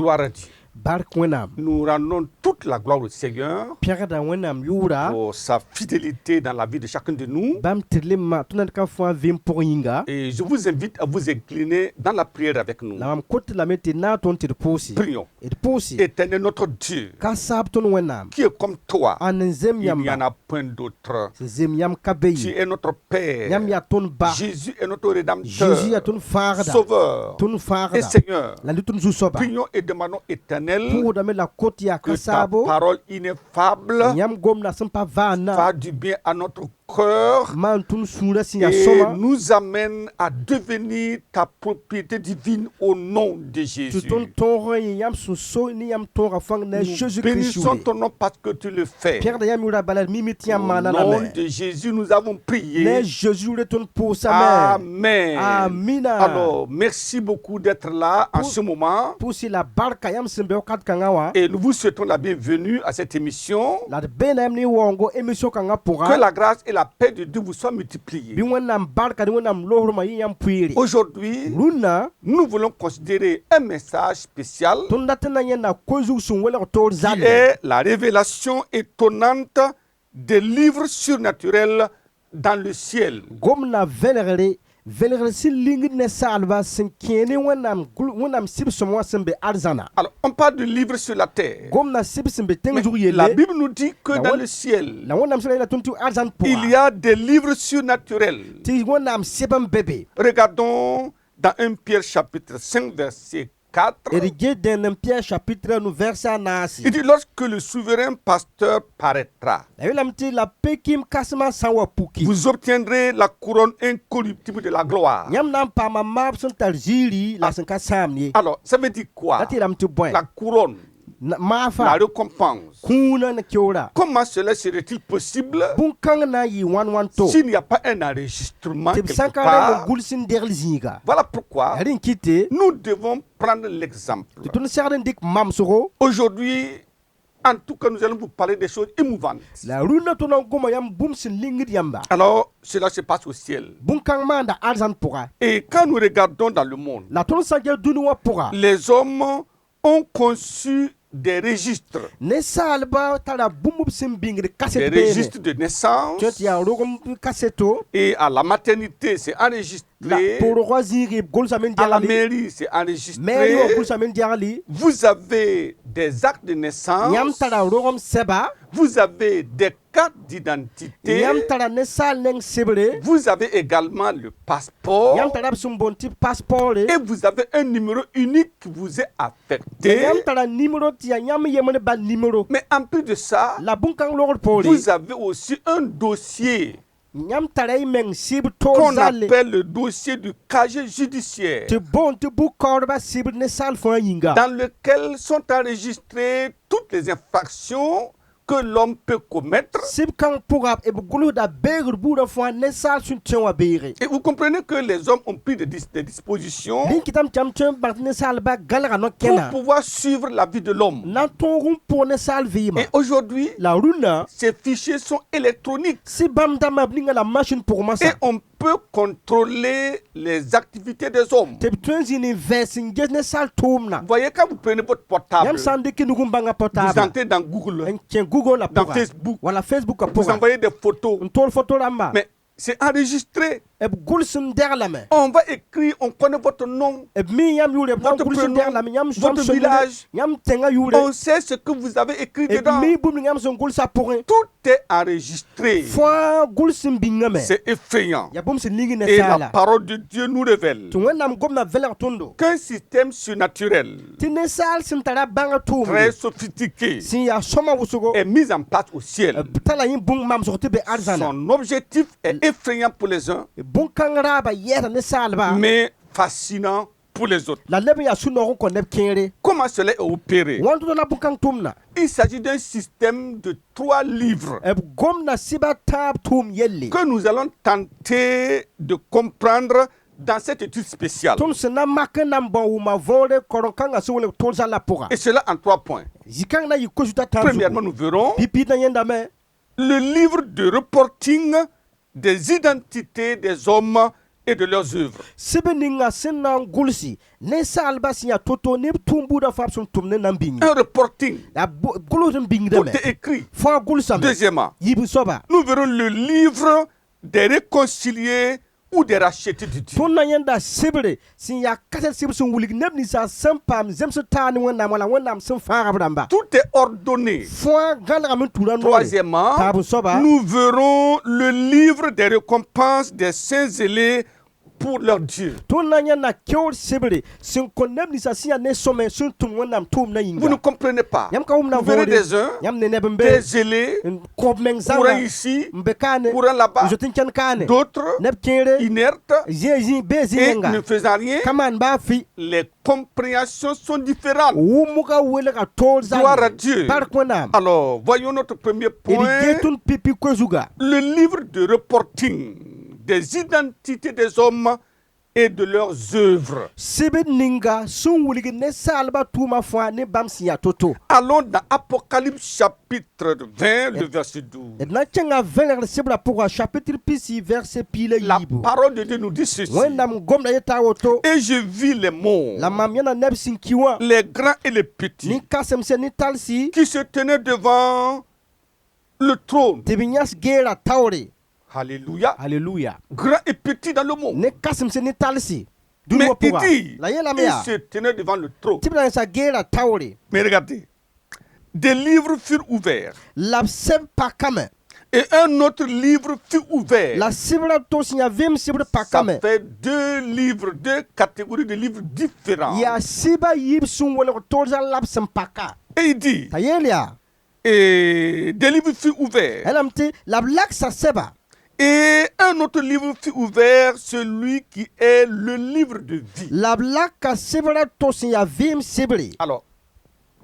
Gloire à Dieu. bark wẽnnaam Nous rendons toute la gloire au Seigneur pɛgda wẽnnaam yʋʋra pour sa fidélité dans la vie de chacun de nous. bãmb tɩ d lemma tɩ na d ka fãa vɩɩm pʋgẽ yĩnga Et je vous invite à vous incliner dans la prière avec nous. la mam kot tɩ lame tɩ na tõnd tɩ d pʋʋsɩ Prions. d pʋʋsɩ Éternel notre Dieu, ka saab tõnd wẽnnaam qui est comme toi, ãnd n zem il n'y en yãmba a point d'autre. sẽn zem yãmb ka be Tu ye es notre Père. yãmb yaa tõnd ba Jésus est notre Rédempteur, Jésus yaa tõnd fãagda Sauveur tõnd et fãagda Seigneur. la ne tõnd zu-soaba Prions et demandons, Éternel, pʋʋsdame la kot yaa que ka ta saabo parole ineffable yãmb gomda sẽn pa vaana fasse du bien à notre cœur maan tõnd sũurã sẽn yaa et sõma nous amène à devenir ta propriété divine au nom de tɩ Jésus. tõnd tõog n yẽ yãmb sẽn so ne yãmb tõoga fãng na Nous Jésus-Christ bénissons yʋʋre ton nom parce que tu le fais. pɛgda yãmb yʋʋra bala d mimi tɩ yãmb Au maana nom lame de Jésus, nous avons ne prié. Jésus yʋʋre tõnd pʋʋsame Amen. amina Alors, merci beaucoup d'être là en ce moment. pʋʋsɩ la barka yãmb sẽn be wakat kãngã wã Et nous vous souhaitons la bienvenue à cette émission. la d beena yãmb ne waoongo émission kãngã Que pʋga la grâce et la paix de Dieu vous soient multipliées. bɩ wẽnnaam barka ne wẽnnaam loosrmã yɩ yãmb pʋɩɩre Aujourd'hui, rũnnã nous voulons considérer un message spécial tõnd dat n na yẽnda ko-zug sẽn welg toor qui zale est la révélation étonnante des livres surnaturels dans le ciel. gomna vẽlgre vẽlgr sẽn lingd ne saalba sẽn kẽe ne wẽnnaam sib-sõm wã sẽn be arzãna Alors, on parle de livres sur la terre. gomna sib sẽn be tẽng Mais zug la yelle Bible nous dit que La dans one- le ciel, la wẽnnaam sẽn la yeela tõnd tɩ arzãn il y pʋga a des livres surnaturels. tɩ wẽnnaam sɩb n be be Regardons dans 1 Pierre chapitre 5 verset 4. d get dẽnd n pia chapitre nu versa a naase Il dit lorsque le souverain pasteur paraîtra, la yeelame tɩ la pekim kãsmã sã n wa puki vous obtiendrez la couronne incorruptible de la gloire. yãmb na n paama maab sẽn tar ziiri la sẽn ka sãamd ye Alors, ça veut dire quoi? la tɩ yeelame tɩ bõe La couronne, la maafa récompense. kũunã ne keoora Comment cela serait-il possible bũn-kãng na n yɩ wãn-wãn to s'il n'y a pas un enregistrement tɩ b sã n quelque ka rẽnd n part? gʋls n degl zĩiga Voilà pourquoi rẽ n kɩte nous devons prendre l'exemple. tɩ tõnd segd n dɩk mamsgo Aujourd'hui, en tout cas, nous allons vous parler des choses émouvantes. la rũnnã tõnd n goma yãmb bũmb sẽn lingd yãmba Alors, cela se passe au ciel. bũn-kãng maanda arzãn pʋga Et quand nous regardons dans le monde, la tõnd sã n gel dũni wã pʋga les hommes ont conçu des registres. ne saalba tara bũmb b sẽn bĩngd Des kaset beene registres de naissance. tɩ yaa rogem kaseto Et à la maternité, c'est la enregistré. pʋʋrgã zĩigi b gʋlsame n À la degli mairie, c'est mairie wã enregistré. gʋlsame n degli Vous avez des actes de yãmb naissance. tara rogem sɛba Vous avez des cartes d'identité. yãmb tara ne saal neng sebre Vous avez également le passeport. yãmb tara b sẽn boond tɩ paspore Et vous avez un numéro unique qui vous est affecté. yãmb tara nimero tɩ yaa yãmb yemd ba nimero Mais en plus de ça, la bũn-kãng logr poore vous avez aussi un dossier yãmb tara y meng sɩb toor qu'on zale appelle le dossier du casier judiciaire, tɩ boond tɩ bʋ-kaoodbã sɩbd ne saal fãa yĩnga dans lequel sont enregistrées toutes les infractions que l'homme peut commettre. sɩb-kãng pʋga b gʋlsda beegr buudã fãa ne saal sẽn tõe wã beege Et vous comprenez que les hommes ont pris des dispositions dẽn kɩtame tɩ yãmb tõe n bãng tɩ ne saalbã galga pour no-kẽna pouvoir suivre la vie de l'homme. na tõog n pʋg ne saal vɩɩma Et aujourd'hui, la rũnnã ces fichiers sont électroniques sɩ bãmb dãmbã b ninga la machine pʋgmã et sa on peut contrôler les activités des hommes. tɩ b tõe n zĩ n vɛɛs n ges ne saal tʋʋmna Vous voyez, quand vous prenez votre portable, yãmb sã n dɩk nug n bãnga vous portable entrez dans Google, n kẽ google la dans pʋga Facebook, wala facebook a vous pʋga envoyez des photos, n tʋʋl foto rãmba mais c'est enregistré. b gʋls n deglame On va écrire, on connaît votre nom, b mi yãmb yʋʋre b na n Votre gʋls n prénom, deglame yãmb votre village. yãmb tẽngã yʋʋre on sait ce que vous avez écrit b dedans. mi bũmb ning yãmb sẽn gʋlsã pʋgẽ Tout est enregistré. fãa gʋls n bĩngame C'est effrayant. yaa bũmb sẽn ling ne Et la saala parole de Dieu nous révèle tɩ wẽnnaam gomda vẽlg tõndo qu'un système surnaturel tɩ ne saal sẽn tara bãngã tʋʋmde très sophistiqué sẽn yaa sõma wʋsgo est mis en place au ciel. b tala yẽ bũmb mamsg tɩ be arzãna Son objectif est effrayant pour les uns, bũn-kãng raaba yɛɛda ne saalba mais fascinant pour les autres. la leb n yaa sũ-noog n kõ neb kẽere Comment cela est opéré? wãn tʋda la bũn-kãng tʋmna Il s'agit d'un système de 3 livres b gomda sɩba tãab tʋʋm yelle que nous allons tenter de comprendre dans cette étude spéciale. tõnd sẽn na mak n na n bõn wʋma võore korem-kãngã sẽn welg tʋʋl zãla pʋga Et cela en 3 points. zĩ-kãng na yɩ kosuta tãab Premièrement, nous verrons pipiid na yẽndame le livre de reporting des identités des hommes et de leurs œuvres. sebe ninga sẽn na n gʋlsi ninsaalbã sẽn yaa to-to neb tʋʋm buudã fãa b sẽn tʋm ne nan bĩngi Un reporting, yaa gʋls n tout bĩngdame est écrit. fãa gʋlsame Deuxièmement, yib soaba nous verrons le livre des réconciliés ou des rachetés de Dieu. tõnd na yẽnda sebre sẽn yaa kaset sɩb sẽn wilg neb ninsã sẽn paam zems taa ne wẽnnaam wala wẽnnaam sẽn fãag b rãmba Tout est ordonné. fãa gãlgame n tʋra noore Troisièmement, taab soaba nous verrons le livre des récompenses des saints zélés pour leur Dieu. tõnd na yẽnda keoor sebre sẽn kõ neb ninsã sẽn yaa ne sõme sẽn tʋm wẽnnaam tʋʋm na Vous ne yĩnga comprenez pas. yãmb ka wʋm na Vous verrez voore des uns, yãmb ne neb n be des zélés, n kõb meng zãnga courant ici, n be kaane courant n là-bas, zoet n kẽnd kaane d'autres neb kẽere inertes zĩ bee et zĩ-yẽnga ne faisant rien. ka maan baa fɩ Les compréhensions sont différentes. wʋmga welga toor Gloire à zãng Dieu. bark wẽnnaam Alors, voyons notre premier d point. ges tõnd pipi koe zuga Le livre de reporting des identités des hommes et de leurs œuvres. sɩbd ninga sẽn wilg ninsaalbã tʋʋmã fãa ne bãmb sẽn yaa to-to Allons dans Apocalypse chapitre 20, le verset 12. d na kẽnga vẽlgd sɩbrã pʋga chapitre pisi verset piila La yiibu parole de Dieu nous dit ceci. wẽnnaam gomda yeta woto Et je vis les morts, la mam yẽna neb sẽn ki wã les grands et les petits, nin-kãsemse ne talsɩ qui se tenaient devant le trône. tɩ b yãs geera taoore Alléluia. alleluya Grands et petits dans le monde. ne kãsemse ne talsɩ Mais dũnwã il pʋga dit, la yeelame ils yaa se tenaient devant le trône. tɩ b na yẽsa geera taoore Mais regardez, des livres furent ouverts. la b sɛb pakame Et un autre livre fut ouvert. la sɩbrã to sẽn yaa vɩɩm sɩbd Ça pakame fait deux livres, deux catégories de livres différents. yaa sɩba yiib sẽn welg toor zã la b sẽn paka Et il dit, t'a yeel yaa et des livres furent ouverts. yẽlame tɩ la b laksa sɛba Et un autre livre fut ouvert, celui qui est le livre de vie. la b laka sɩbrã to sẽn yaa vɩɩm sɩbre Alors,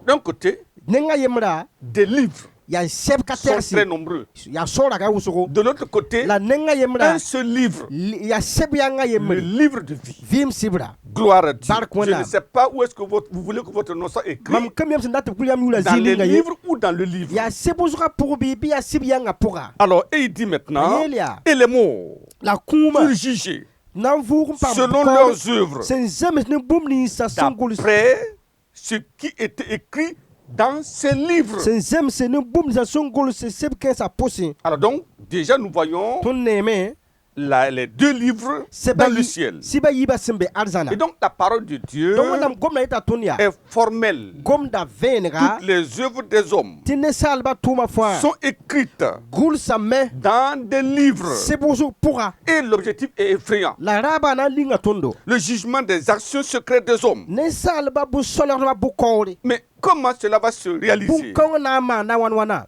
d'un côté, nenga yembrã des livres yaa sɛb ka sont très tɛgsi nombreux. yaa soora ka wʋsgo De l'autre côté, la nenga yembrã un seul livre, yaa sɛb yãngã le yembre livre de vie. vɩɩm sɩbrã Gloire à Dieu. Barque Je ne Wonam. sais pas où est-ce que vous voulez que votre nom soit écrit. mam kam yam sẽn dat tɩ b kul yam yʋʋla Dans les zĩig ye livres ou dans le livre. yaa sɩb wʋsgã pʋg bɩ yaa sɩb yãngã pʋga Alors, et il dit maintenant, yeel yaa et les morts la kũumã furent jugés na n vʋʋg n pam selon leurs œuvres, sẽn zems ne bũmb ninsã sẽn gʋls d'après ce qui était écrit dans ces livres. sẽn zemse ne bũmb ninsã sẽn gʋls sɩb kẽensã pʋsẽ Alors donc, déjà nous voyons tõnd neeme les deux livres sɩba dans le ciel. sɩba yiibã sẽn be arzãna Et donc la parole de Dieu donc wẽnnaam gomda yeta tõnd yaa est formelle. gomda vẽenega Toutes les œuvres des hommes tɩ ninsaalbã tʋʋmã fãa sont écrites gʋlsame dans des livres. sɩb wʋsg pʋga Et l'objectif est effrayant. la raabã na n linga tõndo Le jugement des actions secrètes des hommes. ninsaalbã bʋ-solgdbã bʋ-kaoore Mais comment cela va se réaliser? bʋn-kaoong na n maanda wãn wãna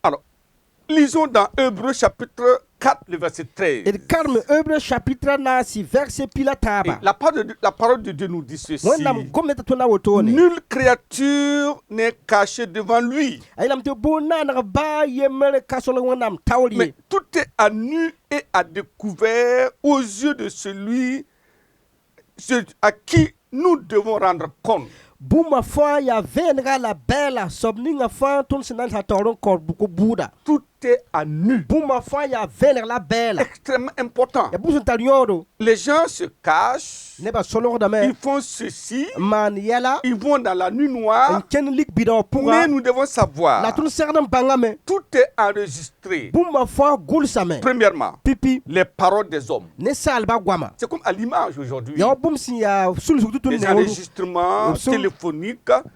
Alors, lisons dans Hébreux chapitre 4, le verset 13. d karem hebre chapitre naasɩ verset pila Et taaba la parole de Dieu nous dit ceci. wẽnnaam gom ne t'a tõnd a wotone Nulle créature n'est cachée devant lui. a yeelame tɩ bʋʋn-naaneg baa yembr ka solg wẽnnaam taoor ye Mais tout est à nu et à découvert aux yeux de celui à qui nous devons rendre compte. bũmba fãa yaa vẽenega la bɛɛla soab ninga fãa tõnd sẽn na n sa taoor n kaoor buku buuda Tout est à nu. bũmba fãa yaa vẽeneg la bɛɛla Extrêmement important. ya bũmb sẽn tar yõodo Les gens se cachent, nebã solgdame ils font ceci, n maan yɛla ils vont dans la nuit n noire, kẽnd lik bɩda wã mais pʋga nous devons la savoir, tõnd segd n bãngame tout est enregistré. bũmba fãa gʋlsame Premièrement, pipi les paroles des hommes. ninsaalbã goama C'est comme à l'image aujourd'hui. ya wa bũmb sẽn yaa sulsg tɩ tõnd Les neoodu enregistrements Absol- téléphoniques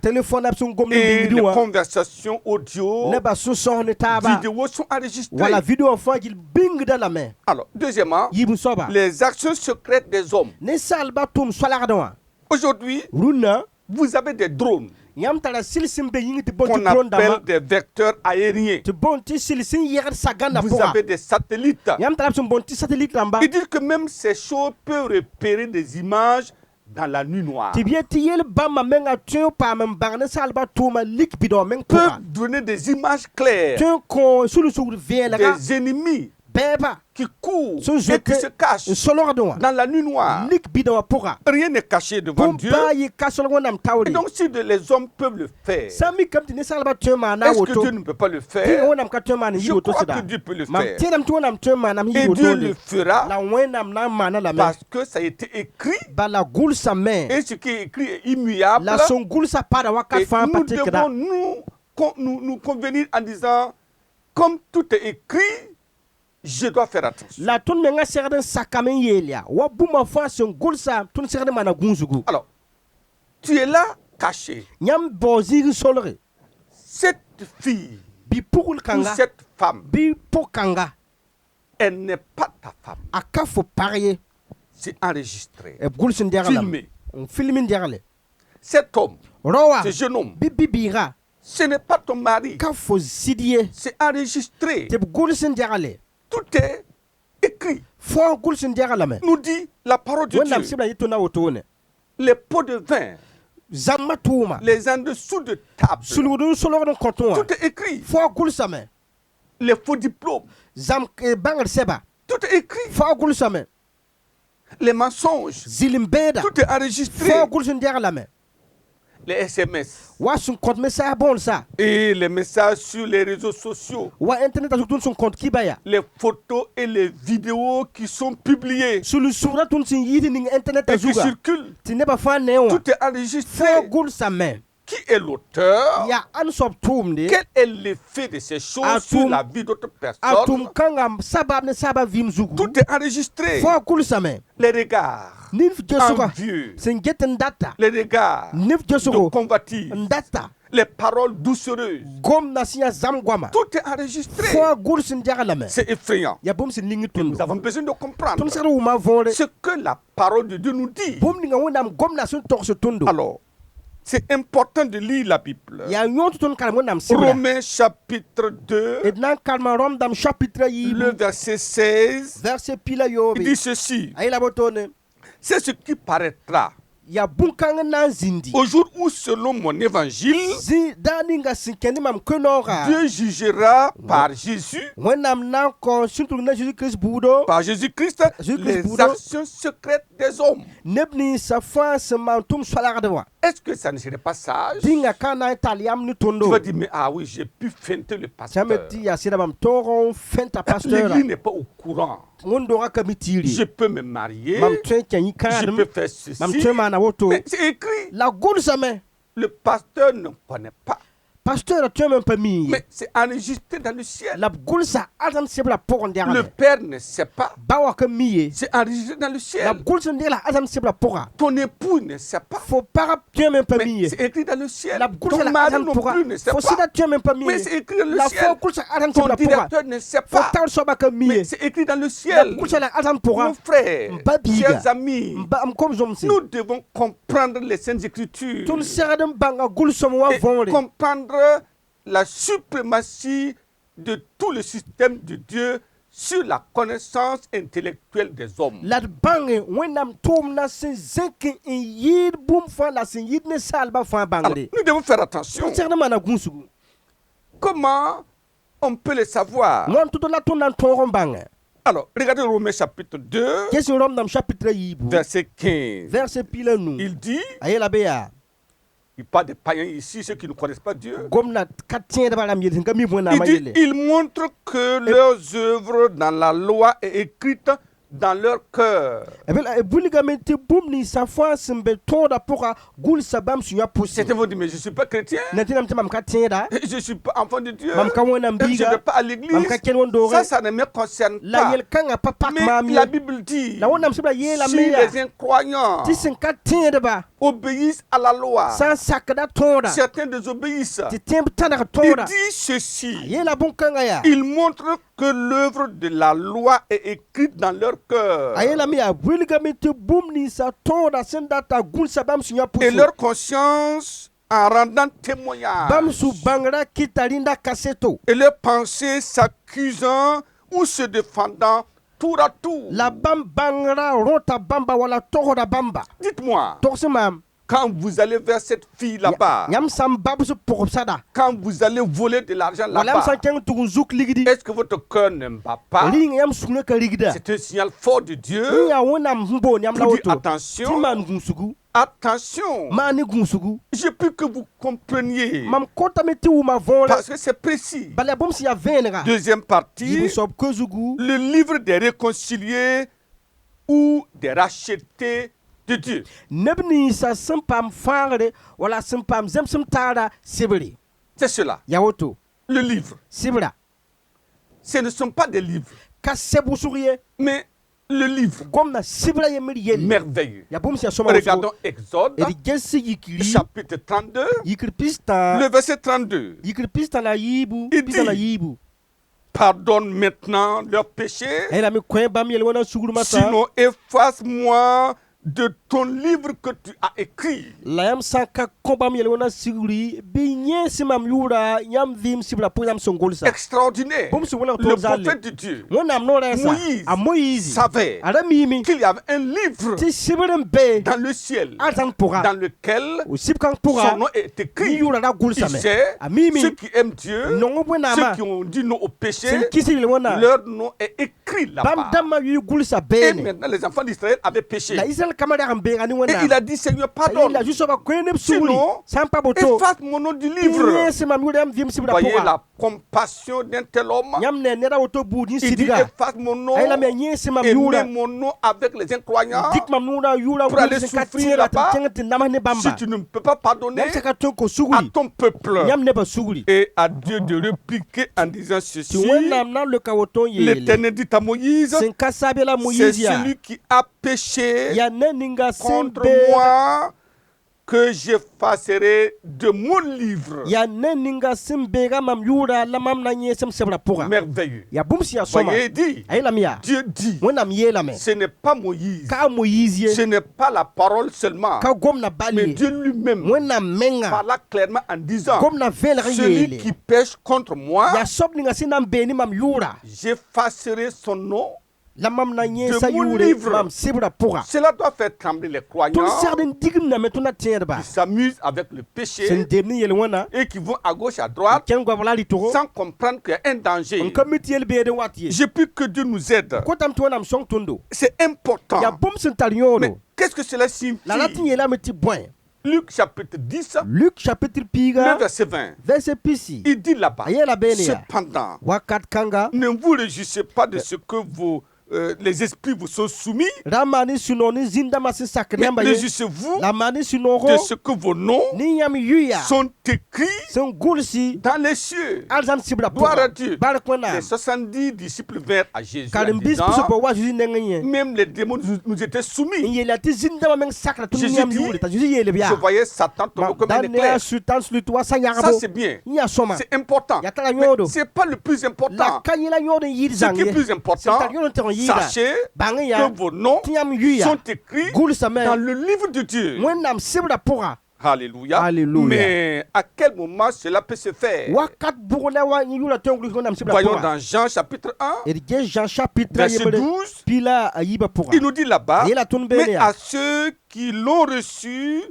telefon nab sẽn gom ne et bĩngdẽ les wã conversations audio, nebã sẽn sõs ne taaba vidéos sont enregistrées. wala video wã fãa gill bĩngda lame Alors, deuxièmement, yib n soaba les actions secrètes des hommes. ninsaalbã tʋʋm soalgdẽ wã Aujourd'hui, rũnnã vous avez des drones yãmb tara sɩl sẽn be yĩng tɩ bõn qu'on tɩ drone dãmbã appelle des vecteurs aériens. tɩ bõn tɩ sɩl sẽn yɛgd sagãnda Vous pʋga avez des satellites. yãmb tara b sẽn bõn tɩ satellite rãmba Il dit que même ces choses peuvent repérer des images dans la nuit noire. tɩ b yet tɩ yel bãmba menga tõe n paam n bãng ninsaalbã tʋʋma lik bɩdao meng Peuvent pʋga donner des images claires tõe n kõ sulsugd vẽelga des ennemis beba qui court Son et qui jeté- se cache solordo dans la nuit noire. nik bidawa pora Rien n'est caché devant Dieu. bumba yi kasol wonam Et tawri donc, si les hommes peuvent le faire, sami kam tini salba tuma na est-ce que woto Dieu ne peut pas le ti faire? wonam ka tuma ni Je woto crois sida que Dieu peut le mam faire. tinam tu wonam tuma nam yi Et woto Dieu le le fera la wenam na mana la me parce que ça a été écrit. bala gul sa me Et ce qui est écrit est immuable. la son gul sa pada wakat Et fa nous patikra devons nous convenir en disant, comme tout est écrit, je dois faire attention. la tun me nga serden sakamen yelia wa buma fa son gul sa tun serden mana gunzugu Alors, tu es là caché. nyam boziri solre Cette fille bi pugul ou kanga cette femme, bi pokang elle n'est pas ta femme. aka fo parier C'est enregistré, e gul sin diagala filmé. filmin diagale Cet homme, rowa ce jeune homme, bi bibira ce n'est pas ton mari. ka fo sidie C'est enregistré. te gul sin diagale Tout est écrit. fo gul sin diagala me Nous dit la parole de wonam Dieu. sibla yitona wotone Les pots de vin, zamma tuma les en dessous de table. suludun solordo konton Tout est écrit. fo gul sa me Les faux diplômes. zam bangal seba Tout est écrit. fo gul sa me Les mensonges. zilimbeda Tout est enregistré. fo gul sin diagala me Les SMS wa sun compte me sa bon sa et les messages sur les réseaux sociaux. wa internet azutun sun compte kibaya Les photos et les vidéos qui sont publiées sulu sura tun sin yidi ning internet et qui azuga circulent. ti neba fa newa Tout est fo enregistré. gul sa me Qui est l'auteur? ya an sob tum de Quel est l'effet de ces choses Atum- sur la vie d'autres atum personnes? kanga sabab ne sabab vim zugu Tout est enregistré. fo gul sa me Les regards nif jesuga envieux, sin geten data les regards nif de jesugo convoitise, ndata les paroles doucereuses. gom na siya zam gwama Tout est enregistré. fo gul sin diagala me C'est effrayant. ya bum sin lingi tun Nous avons besoin de comprendre tun sara uma vore ce que la parole de Dieu nous dit. bum ninga wonam gom na sun tok se tundu Alors, c'est important de lire la Bible. ya nyontu tun kala wonam sibla Romains chapitre 2, et nan kalma rom dam chapitre yi le verset 16, verset pila il yobe dit ceci. ay la botone C'est ce qui paraîtra ya bunkanga nan zindi au jour où, selon mon évangile, zi dani nga sinkeni mam kenora Dieu jugera par Jésus, wonam nan ko suntu na Jesus Christ budo par Jésus-Christ, Jésus-Christ les Bouddha. actions secrètes des hommes. nebni sa fa se mantum salardewa Est-ce que ça ne serait pas sage? dinga kana italiam ni Tu tondo vas dire, mais ah oui, j'ai pu feinter le pasteur. jamais ti ya sira bam toron fenta pasteur L'église n'est pas au courant. ngondo ka mitiri Je peux me marier, mam twen kenyi je kadum peux faire mam ceci. twen mana woto Mais c'est écrit. la gol same Le pasteur ne connaît pas. pasteur twen même pas mi Mais c'est enregistré dans le ciel. la gol sa adam sebla pokon Le diara père ne sait pas. bawa ka miye C'est enregistré dans le la ciel. gol sen la adam sebla poka Ton époux ne sait pas. faut para twen même pas Mais miye c'est écrit dans le ciel. la gol Ton la mari adam non poka plus ne sait faut pas. sida twen même pas miye Mais c'est écrit dans le la ciel. faut gol sa adam Ton sebla poka directeur ne sait faut pas. tal soba ka Mais miye c'est écrit dans le la ciel. gol la adam poka Mon frère, Mbabiga. chers amis, mba am kom zomsi nous devons comprendre les Saintes Écritures tun seradam banga gol somo wa et vonre comprendre la suprématie de tout le système de Dieu sur la connaissance intellectuelle des hommes. la bange wonam tom na sin zenkin in yid bum fa la sin yid ne salba fa Alors, bangre nous devons faire attention. tun serna mana gunsugu Comment on peut le savoir? ngon tuto la tun nan toron bange Alors, regardez Romains chapitre 2, kesi rom dam chapitre yibu verset 15. verset pila nu Il dit, ayela beya il parle des païens ici, ceux qui ne connaissent pas Dieu. gomna katien da balam yel ngami bona Il mayele dit, il montre que leurs œuvres dans la loi est écrite dans leur cœur. ebela buliga mete bum ni sa fa simbe tonda poka gul sabam sunya posi Certains vont dire, mais je ne suis pas chrétien, natina mtam katien da je ne suis pas enfant de Dieu, mam ka wona je ne vais mbiga pas à mam l'église. ka ken won Ça ne me concerne la pas. yel kanga papa Mais mami la Bible dit, la wona msibla yela si meya les incroyants ti sin katien da ba obéissent à la loi, sans sakda tonda certains désobéissent. ti temp tanaka Il tonda dit ceci, yela bon kanga ya il montre que l'œuvre de la loi est écrite dans leur cœur. ayela mi ya buliga mete bum ni sa tonda sendata gul sabam sunya Et posi leur conscience en rendant témoignage. bam su bangra kitalinda kaseto Et leurs pensées s'accusant ou se défendant tour à tour. la bam bangra rota bamba wala tohoda bamba Dites-moi, torse mam Quand vous allez vers cette fille là-bas, yam sam babu su pokop sada quand vous allez voler de l'argent wala yam là-bas, san keng tugun zuk ligidi est-ce que votre cœur ne bat pas? ring yam suna ka ligida C'est un signal fort de Dieu ya wonam mbo yam pour dire lawoto attention, timan gunsugu attention. mani gunsugu J'ai pu que vous compreniez mam kota meti wu ma vola parce que c'est précis. bale bom si ya venera Deuxième partie, yibu sob kozugu le livre des réconciliés ou des rachetés de Dieu. nebni sa simpam fangre wala simpam zemsim tara sibri C'est cela, yawoto le livre. sibra Ce ne sont pas des livres, ka sebu suriye mais le livre gomna sibra ye miri yel merveilleux. ya bom si ya soma Regardons Exode, edi gesi yikiri chapitre 32, yikiri pista le verset 32. yikiri pista la yibu Il pista la dit, yibu Pardonne maintenant leurs péchés, ela mi kwen bam yel wana suguru mata sinon efface-moi de ton livre que tu as écrit. la yam sanka kombam yel wana siguri bi nye simam yura yam vim sibra po yam songol sa Extraordinaire. bom si wala Le to zale prophète de Dieu wonam no resa Moïse a Moïse savait ara mimi qu'il y avait un livre ti sibren be dans le ciel altan pora dans lequel o sibkan pora son nom est ni écrit. yura da gul Il same sait a mimi ceux qui aiment Dieu, non bona ceux ma qui ont dit non au péché, sen kisi le wana leur nom est écrit bam là-bas. damma yu gul sa Et bene maintenant, les enfants d'Israël avaient péché. la Israël kamara ambe ani Et wana il a dit, Seigneur, pardonne. il a juste ba kwene suguri Sinon, sampa boto efface mon nom du nye livre. simam yura yam vim sibra Voyez pora la compassion d'un tel homme. yam ne nera woto bu ni Il dit, sidiga efface mon nom ay la me nye simam et yura mets mon nom avec les incroyants. dik mam nura yura Pour aller sen ka souffrir tira là-bas. tan tengati namane Si bamba tu ne peux pas pardonner yam saka ton ko à suguri ton peuple yam ne ba suguri et à Dieu de répliquer en disant ceci, ti wonam na le kawoton yele l'Éternel dit à Moïse, sen ka sabela c'est Moïse ya celui qui a péché ya neninga contre sembe moi que j'effacerai de mon livre. ya neninga sembe ga mam yura la mam na nye sem sebra pora Merveilleux. ya bumsi ya soma Voyez, dit, ay la miya Dieu dit, wonam yela me ce n'est pas Moïse, ka Moïse ye ce n'est pas la parole seulement, ka gomna mais bali Dieu lui-même wonam menga parla clairement en disant, gomna velga celui yele qui pêche contre moi, ya sobninga sinam beni mam yura j'effacerai son nom. la mam na nye De sa mon yure livre. mam sebra pora Cela doit faire trembler les tun croyants serden digim na me tuna tierba qui s'amusent avec le sen péché demni yel wana et qui vont à gauche, à droite, ken gwa bala li toro sans comprendre qu'il y a un danger. on committee yel be de watiye Je prie que Dieu nous aide. ko tam to nam song tondo C'est important. ya bum sen tar yono Mais qu'est-ce que cela signifie? la latin yela me ti point Luc chapitre 10, Luc chapitre le piga verset 20. verset pisi Il dit là-bas, ayela bene ya cependant, wakat kanga ne vous réjouissez pas de ce que les esprits vous sont soumis, ramani sunoni zinda masi mais sakriyamba ye réjouissez-vous la mani sunoro de ce que vos noms ni yam yuya sont écrits sen gulsi dans les cieux. alzan sibra Gloire pora à Dieu. barakwana Les 70 disciples vinrent à Jésus en karim bis disant, puso po wa juzi nengenye même les démons nous étaient soumis. yela ti zinda ma meng sakra tun Jésus yam dit, yule ta juzi yele Je bia voyais Satan tomber comme un dan ne éclair. sultan sulutu wa Ça, sayarabo c'est bien. ya soma C'est important. ya tala Mais nyodo ce n'est pas le plus la important. kanyela nyodo yid Ce qui est zange plus important, c'est ta nyodo yida sachez bange ya que vos noms ti yam yuya sont écrits gul same dans le livre de Dieu. wenam sibra pora Alléluia. Alléluia. Mais à quel moment cela peut se faire? wakat bugule wa yula tongul wenam sibra Voyons pora dans Jean chapitre 1, et Jean chapitre verset yemele 12, pila ayiba pora il nous dit là-bas, yela tun mais bene ya à ceux qui l'ont reçu,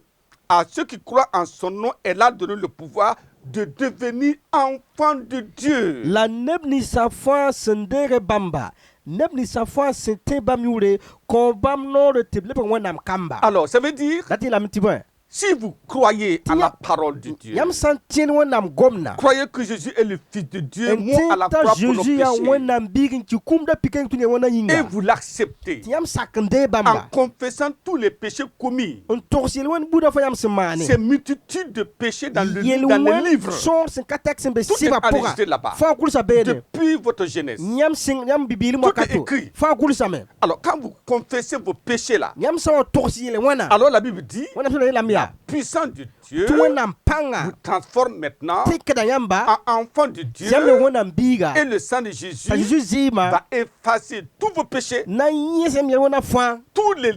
à ceux qui croient en son nom, elle a donné le pouvoir de devenir enfants de Dieu. la nebni sa foi sendere bamba nebni sa foi sente bam yure ko bam no de tible pe wenam kamba Alors, ça veut dire, dati la mtibo si vous croyez à la parole de Dieu, yam santien wenam gomna croyez que Jésus est le Fils de Dieu, mort à la ententa croix pour nos Jésus ya péchés, wenam bigin ci kumda piken tunya wana et yinga vous l'acceptez yam sakende en bamba confessant tous les péchés commis, on torsil wen buda fa yam semane ces multitudes de péchés dans le yel livre, son sen katek sen be tout est siba pora enregistré là-bas, fa kul sa bene depuis votre jeunesse. yam sing yam bibili mo Tout est kato écrit. fa kul sa me Alors, quand vous confessez vos péchés là, yam sa torsil wana alors la Bible dit, wana so la mia puissant de Dieu tu wenam panga vous transforme maintenant tikada yamba en enfant de Dieu, yam le wenam biga et le sang de Jésus ta Jésus zima va effacer tous vos péchés, na yesem yel wana fa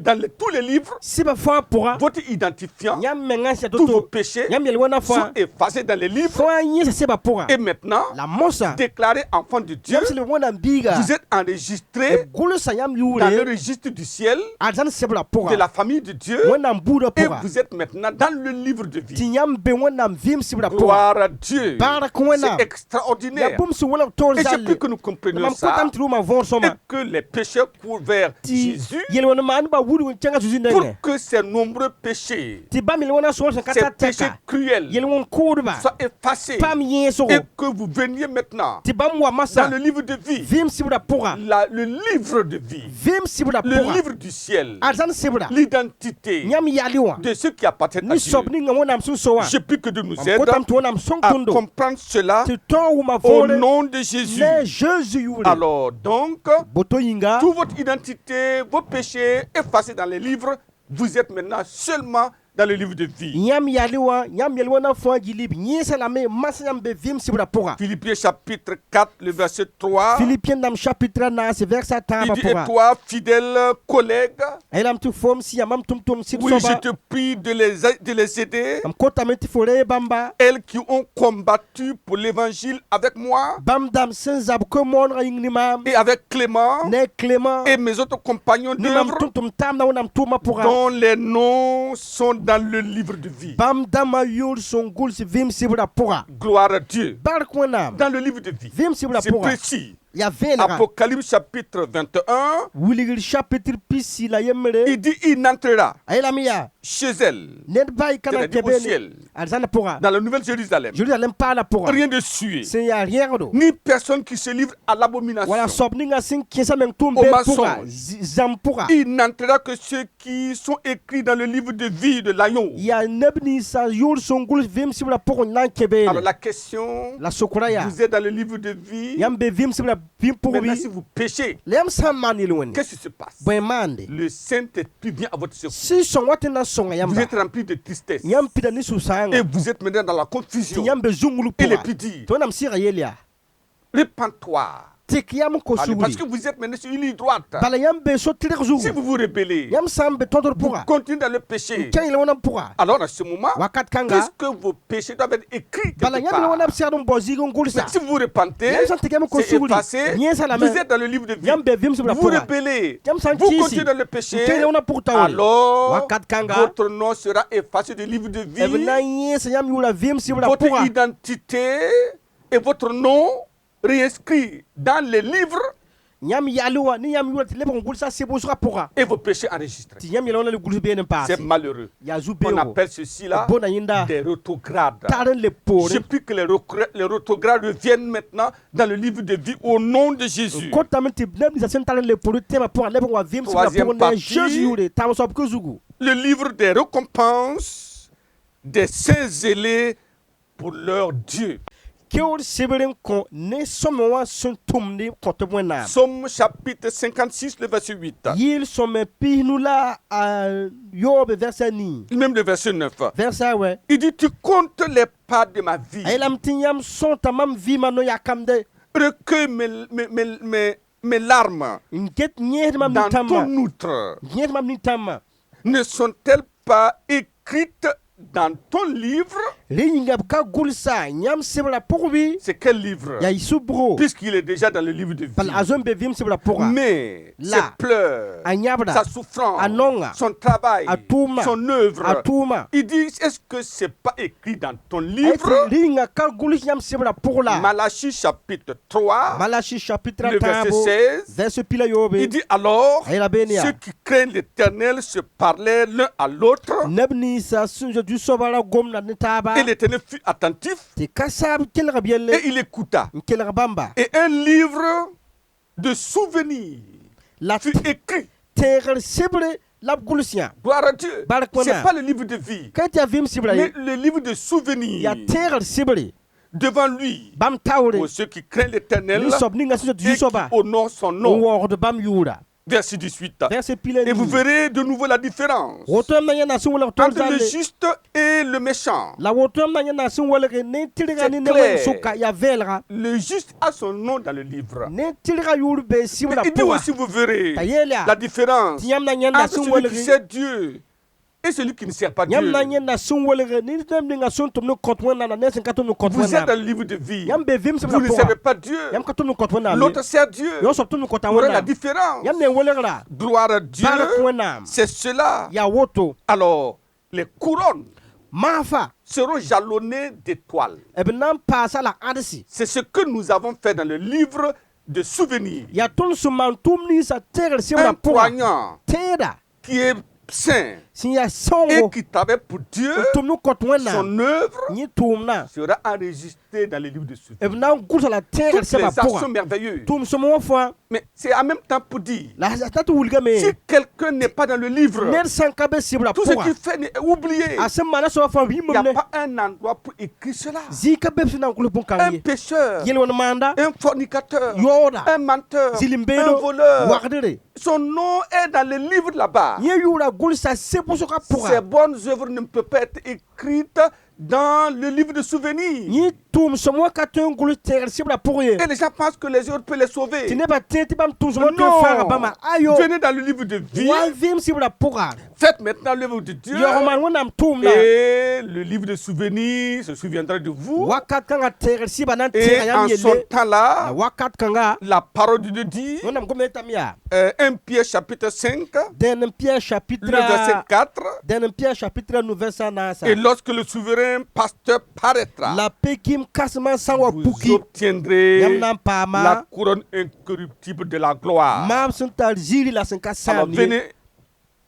dans tous les livres, siba fa pora votre identifiant, yam menga sa tous vos toto péchés yam yel wana sont fa effacés dans les livres, fa yesa siba pora et maintenant, la mosa déclarés enfants de Dieu, yam sele wenam biga vous êtes enregistrés gulu sa yam dans le yure registre du ciel, azan sebla de pora la famille de Dieu, wenam buda et pora vous êtes maintenant dans le livre de ti vie. yãmb be wẽnnaam vɩɩm sɩbra pʋga Gloire à Dieu. bark wẽnnaam C'est yaa extraordinaire. bũmb sẽn welg toor Et j'ai zalle plus que nous la comprenions mam ça. kõtame tɩ rʋʋmã võor Et sõma que les péchés courent vers tɩ Jésus yel-wẽnd maandbã wudg n kẽng a Zeezi pour nengẽ que ces nombreux péchés, tɩ bãmb yel-wẽnã sõor sẽn ka ces tar péchés tɛka cruels, yel-wẽn kʋʋdbã soient effacés. paam yẽesgo Et que vous veniez maintenant tɩ bãmb wa dans masã le livre de vie, vɩɩm sɩbra pʋga le livre de vie, vɩɩm sɩbra le pʋga livre du ciel, arzãn sɩbra l'identité yãmb yale wã de ceux qui appartiennent à ne Dieu. soab ninga wẽnnaam sẽn so wã Je prie que Dieu nous mam aide kõtame tɩ wẽnnaam sõng à tõndo comprendre cela tɩ tõog wʋma au võore nom de Jésus. ne Jésus yʋʋre Alors donc, boto yĩnga toute votre identité, vos péchés effacés dans les livres, vous êtes maintenant seulement dans le livre de vie. yãmb yale wã yãmb yel wẽnã fãa gilib yẽesa lame mas yãmb be vɩɩm sɩbra pʋga Philippiens chapitre 4, le verset 3. Philippiens nam chapitre a naase versa Il tãabã dit, et pʋga toi, fidèle collègue, a yeelame tɩ foom sɩ yãmam tʋm-tʋm sɩd oui, je soaba te prie de les aider, mam kotame tɩ fo ree bãmba elles qui ont combattu pour l'évangile avec moi bãmb dãmb sẽn zab ko-moonegã yĩng ne maam et avec Clément ne Clément et mes autres compagnons ne mam d'œuvre, tʋm-tʋm taamda wẽnnaam tʋʋmã pʋga dont les noms sont dans le livre de vie. bãmb dãmbã yʋʋr sẽn gʋls vɩɩm sɩbra pʋga Gloire à Dieu. bark wẽnnaam Dans le livre de vie, vɩɩm sɩbra c'est pʋga précis. yaa vẽelga Apocalypse chapitre 21, wilgr chapitre pisi la yembre il dit, il n'entrera a yeelame yaa chez elle, ned baa y ka na c'est-à-dire kẽ au beene ciel, arzãnã pʋga dans la nouvelle Jérusalem, Jérusalem paala pʋga rien de sué, sẽn yaa rẽgdo ni personne qui se livre à wala l'abomination. soab ninga sẽn kẽsa meng tʋʋm Au bee mensonge. pʋga zãmb pʋga Il n'entrera que ceux qui sont écrits dans le livre de vie de l'agneau. yaa neb ninsã yʋʋr sẽn gʋls vɩɩm sɩbra pʋgẽ n na n kẽ beene Alors la question, la sokra yaa vous êtes dans le livre de vie, yãmb be vɩɩm sɩbra vɩɩm pʋgẽ maintenant bɩ si vous péchez, la yãmb sã n maan yel-wẽnde qu'est-ce qui se passe? bõe maande Le Saint-Esprit vient à votre secours. sɩ sõng wa tɩ n na n sõnga Vous yãmba êtes rempli de tristesse. yãmb pida ne Et sũ-sãanga vous êtes maintenant dans la tɩ confusion. yãmb be zũng-gulg Et les pʋga puis dit, tɩ wẽnnaam sɩga yel yaa répands-toi. tɩk yãmb n ko Allez, parce sugri que vous êtes maintenant sur une ligne droite. bala yãmb be so-tɩrg Si zugu vous vous rébellez, yãmb sã n be tõdr vous pʋga continuez dans le n péché. kẽ yel-wẽnã pʋga Alors à ce moment, wakat kãnga puisque vos péchés doivent être écrits bala quelque yãmb yel-wẽnã b part, segd n bao zɩɩg n gʋlsa mais si vous vous repentez, yãmb sã n tɩ yãmb n ko c'est sugri effacé, yẽesa vous lame êtes dans le livre de vie. yãmb be vɩɩm sɩbra Vous pʋga rébellez, yãmb sã n vous kɩɩsi continuez dans le n péché, kẽ yel-wẽnã pʋg taoore alors wakat kãnga votre nom sera effacé du livre de b na vie, n yẽesa yãmb yʋʋra vɩɩm sɩbra votre pʋga identité et votre nom réinscrit dans les livres yãmb yale wã ne yãmb yʋʋra tɩ lebg n gʋlsa sebsgã pʋga et vos péchés enregistrés. tɩ yãmb yel-wẽnã le gʋls beene n paase C'est malheureux. yaa On zu-beoogo appelle ceci-là bona yĩnda des rétrogrades. tagr n le poore Je prie que les rétrogrades reviennent maintenant dans le livre de vie au nom de Jésus. kotame tɩ neb ninsã sẽn tar n le poore tẽmã pʋgã lebg n wa vɩɩm sɩbra Troisième pʋgẽ ne partie. Jésus yʋʋre tãab soab que zugu Le livre des récompenses des saints zélés pour leur Dieu. keoor sebr n kõ ne sõme wã sẽn tʋmde kõ tɩ b wẽnnaam Somme chapitre 56, le verset 8. yɩɩl sõme pisnu la a yoobe versa nii Même le verset 9. versa wɛ Il dit, tu comptes les pas de ma vie. a yeelame tɩ yãmb sõta mam vɩɩmã no yakamde Recueille mes larmes n get yẽesd mam dans nin-tãmbã ton outre. yẽesd mam nin-tãmbã Ne sont-elles pas écrites dans ton livre? rẽ yĩnga b ka gʋlsa yãmb sebra pʋg bɩ C'est quel livre? yaa sʋbgo Puisqu'il est déjà dans le livre de vie. bala a zo'n be vɩɩm sebra pʋga Mais Là, ses pleurs, a yãbda sa souffrance, a nonga, son travail, a tʋʋma, son œuvre. a tʋʋma Il dit, est-ce que c'est pas écrit dans ton a yetɩ livre? rẽ yĩnga ka gʋls yãmb sebra pʋg la Malachie chapitre 3, Malachie chapitre le verset tãabo 16. verset pila yoobe Il dit alors, a yeela beene yaa ceux qui craignent l'Éternel se parlaient l'un à l'autre, neb ninsã sẽn zoe du-soabã ra gomda ne taaba et l'Éternel fut attentif tɩ ka saab kelg b yelle et il écouta. n kelg bãmba Et un livre de souvenirs la fut écrit. tẽegr sebre la b gʋls yã Gloire à Dieu. Barque C'est Mona. pas le livre de vie, ka yetɩ yaa vɩɩm sebra mais ye le livre de souvenirs yaa tẽegr sebre devant lui. bãmb taoore Pour ceux qui craignent l'Éternel nin-soab ninga sẽn zoe et qui du-soabã honorent son n nom. waoogd bãmb yʋʋra Verset 18. verset pila Et vous nii verrez de nouveau la différence woto yãmb na yẽnda sẽn welg tõnd entre le zalle juste et le méchant. la woto yãmb na yẽnda sẽn welge ne tɩrga ne C'est ne clair. wẽng sʋka yaa vɛɛlga Le juste a son nom dans le livre. ne tɩrga yʋʋr bee sɩbra Il dit pʋga aussi, vous verrez t'a yeel la yaa différence tɩ yãmb na yẽnda entre sẽn celui qui welge sert Dieu et celui qui ne sert pas Dieu. yãmb na yẽnda sẽn welge ne neb ninga sẽn tʋm ne kõt wẽnnaamã ne sẽn ka tʋm ne kõt Vous êtes dans wẽnnaam le livre de vie. yãmb be vɩɩm sẽbra Vous ne servez pʋga pas Dieu. yãmb ka tʋm ne kõt wẽnnaam L'autre sert Dieu. yõ soab tʋm ne kõta Vous verrez la wẽnnaam différence. yãmb ne n welgra Gloire à Dieu. bark wẽnnaam C'est cela. yaa woto Alors, les couronnes mafa seront jalonnés d'étoiles. b na n paasa la adsi C'est ce que nous avons fait dans le livre de souvenirs. yaa tõnd sẽn maan tʋʋm ninsã tegr sɩbrã Un pʋgã poignant tẽeda qui est saint sẽn yaa et sõngo qui travaille pour Dieu, n tʋm ne kõt wẽnnaam son œuvre yẽ tʋʋmdã sera enregistrée dans les livres de souvenirs. b na n gʋlsa la tegr Toutes sẽbã les actions pʋgã merveilleuses. tʋʋm sõm wã fãa Mais c'est en même temps pour dire, la a tat wilgame si quelqu'un n'est pas dans le livre, ned sãn ka be sɩbrã tout ce pʋgã qu'il fait est oublié. a sẽn maana soaba fãa Il rĩmbm n'y a ne pas un endroit pour écrire cela. zĩig ka be b sẽn na n gʋls bõn-kãng Un ye pécheur, yel-wẽn maanda un fornicateur, yaooda un menteur, un zĩlim-beedo voleur. wagdre Son nom est dans le livre là-bas. yẽ yʋʋra gʋlsa sẽb-pʋsgã Ces pʋga bonnes œuvres ne peuvent pas être écrites dans le livre de souvenirs. yẽ tʋʋm sõm wã ka tõe n gʋls tegr sɩbrã pʋg ye Et les gens pensent que les autres peuvent les tɩ sauver. nebã tẽ tɩ bãmb tʋʋm sõm wã tõe n fãaga bãmba ayo Venez dans le livre de vie. wa vɩɩm sɩbrã pʋga Faites maintenant l'œuvre de Dieu. yaoog maan wẽnnaam tʋʋmda Et le livre de souvenirs se souviendra de vous. wakat kãngã tegr sɩbã na n tẽega Et yãmb en son yelle temps la là, wakat kãnga la parole de Dieu dit, wẽnnaam gom tame yaa 1 Pierre chapitre 5, dẽn n pia le chapitre verset 4. dẽn n pia chapitre nu vɛrsã naasa Et lorsque le souverain pasteur paraîtra, la pekim kãsmã sã n wa vous puki obtiendrez yãmb na n paama la couronne incorruptible de la gloire. maam sẽn tar ziiri la sẽn ka Alors sãam ye venez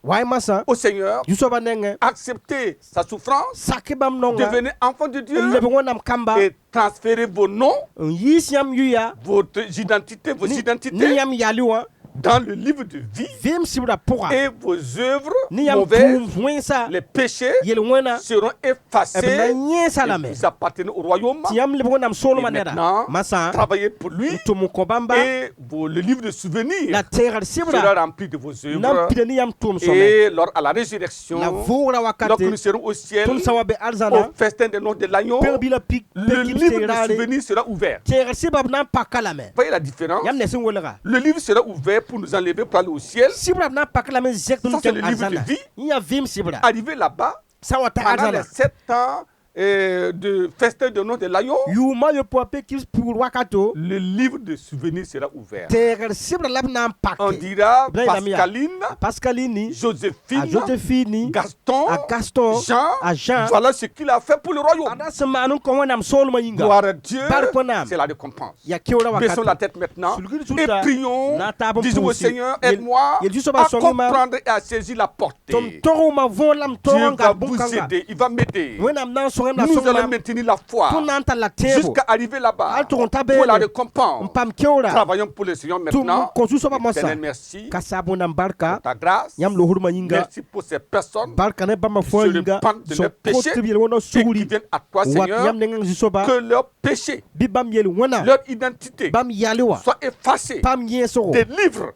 waay masã au Seigneur, zu-soabã nengẽ acceptez sa souffrance, sak bãmb nonga devenez enfant de Dieu n leb wẽnnaam kamba et transférez vos noms, n yiis yãmb yʋya votre identité, vos ne identités yãmb yally wã dans le livre de vie vɩɩm sɩbrã pʋga et vos œuvres ne yãmb mauvaises, tʋʋm wẽnsa les péchés yel-wẽna seront b na effacés yẽesa et lame vous appartenez au royaume. tɩ yãmb leb wẽnnaam Et soolmã neda maintenant, masã travaillez pour lui n tʋm n kõ bãmba et le livre de souvenirs la tegr sera sɩbrã rempli de vos na n œuvres. pida ne yãmb tʋʋm sõme Et lors à la résurrection, la vʋʋgrã lorsque wakate nous serons au ciel, tõnd sã wa be au arzãna festin des noces de l'agneau, pẽg la pik le pekib livre de tegraare souvenirs sera ouvert. tegr sɩbã b na n paka lame Voyez la différence? yãmb ne sẽn welga Le livre sera ouvert pour nous enlever pour aller au ciel. sɩbrã b na n pak lame n zɛk Ça, tõnd c'est tẽng le livre de arzãna vie. yẽ yaa vɩɩm sɩbrã Arrivé là-bas, sã n wa ta pendant arzãna les 7 ans de festin des noces de l'agneau, yʋʋmã yopoa pekib pugr wakato le livre de souvenirs sera ouvert. tegr sɩbrã la b na n On pake dira Ibrahim Lamia. Pascaline, pascaline a Joséphine, josephine Gaston, a gaston a Jean. jean Voilà ce qu'il a fait pour le royaume. ada sẽn maan n kõ wẽnnaam soolmã yĩnga Gloire à Dieu, Barque wẽnnaam. c'est la récompense. yaa keoorã Baissons la wakato tête maintenant Sulgir et zuta, prions. na taab n Disons au pʋʋsɩ. Seigneur, Yel- aide-moi yel zu-soabã à sõng-y-ma. comprendre et à saisir la tɩ portée. m togma võor la m tog Dieu n va gat vous bõn-kãnga aider, il va m'aider. wẽnnaam na n sõng m la Nous sõng allons mam maintenir la foi tõnd na n tar la tẽebo jusqu'à arriver là-bas Al tʋg n ta pour la beene n récompense. pam keoorã Travaillons pour le Seigneur tʋm maintenant. kõ zu-soabã mosã Éternel, merci ka saab wẽnnaam barka pour ta grâce. yãmb loosrmã yĩnga Merci pour ces personnes barka ne bãmba fãa se yĩnga repentent de sẽn leurs péchés kot tɩ b yel wẽna et qui sugri viennent à toi, wat Seigneur, yãmb nengẽ zu-soaba que leur péché, bɩ bãmb yel wẽna leur identité bãmb yale wã soit effacée pam yẽesgo des livres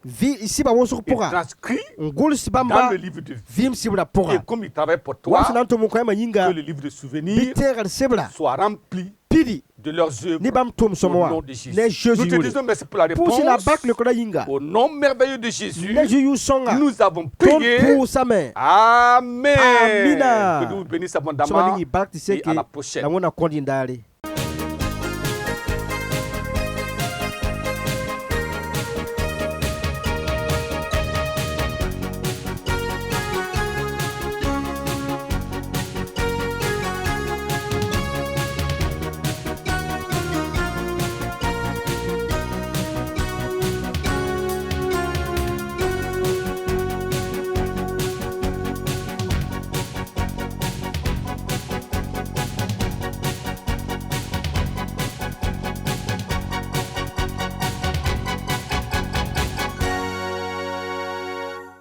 sɩba wʋsg et pʋga transcrits n gʋls dans bãmba le livre de vie. vɩɩm sɩbrã Et pʋga comme il travaille pour wa toi, sẽn na n tʋm n kõ yãmbã yĩnga que le livre de bɩ souvenirs tegr sɩbrã soit rempli pidi de leurs œuvres ne bãmb tʋm sõm au wã nom de Jésus. ne Nous Jésus te yʋre disons merci pour la pʋʋsy la réponse. bark lekrã yĩnga Au nom merveilleux de Jésus, ne Jésus sõnga nous avons tõnd prié. pʋʋsame Amen. Amina. Que Dieu vous bénisse sõma abondamment ning y bark tɩ et seke à la la prochaine. wẽna kõd yĩndaare